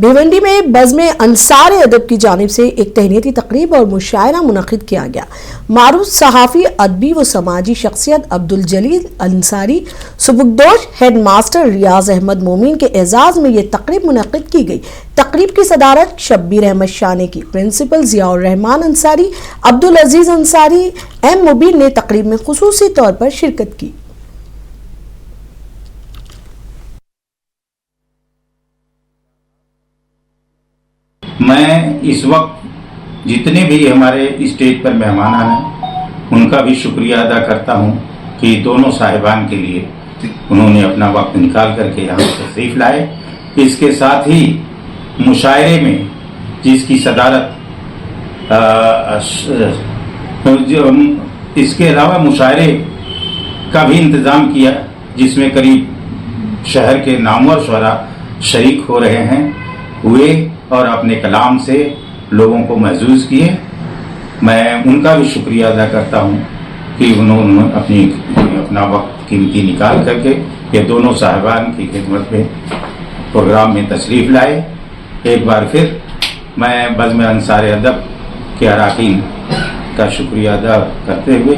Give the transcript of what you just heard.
بھیونڈی میں بزم انصار ادب کی جانب سے ایک تہنیتی تقریب اور مشاعرہ منعقد کیا گیا۔ معروف صحافی، ادبی و سماجی شخصیت عبدالجلیل انصاری سبکدوش ہیڈ ماسٹر ریاض احمد مومن کے اعزاز میں یہ تقریب منعقد کی گئی۔ تقریب کی صدارت شبیر احمد شانے کی۔ پرنسپل ضیاء الرحمان انصاری، عبدالعزیز انصاری، ایم مبین نے تقریب میں خصوصی طور پر شرکت کی۔ میں اس وقت جتنے بھی ہمارے اسٹیج پر مہمان ہیں ان کا بھی شکریہ ادا کرتا ہوں کہ دونوں صاحبان کے لیے انہوں نے اپنا وقت نکال کر کے یہاں تشریف لائے۔ اس کے ساتھ ہی مشاعرے میں جس کی صدارت اس کے علاوہ مشاعرے کا بھی انتظام کیا جس میں قریب شہر کے نامور شعراء شریک ہو رہے ہیں ہوئے اور اپنے کلام سے لوگوں کو محظوظ کیے۔ میں ان کا بھی شکریہ ادا کرتا ہوں کہ انہوں نے اپنا وقت قیمتی نکال کر کے یہ دونوں صاحبان کی خدمت میں پروگرام میں تشریف لائے۔ ایک بار پھر میں بزم انصار ادب کے اراکین کا شکریہ ادا کرتے ہوئے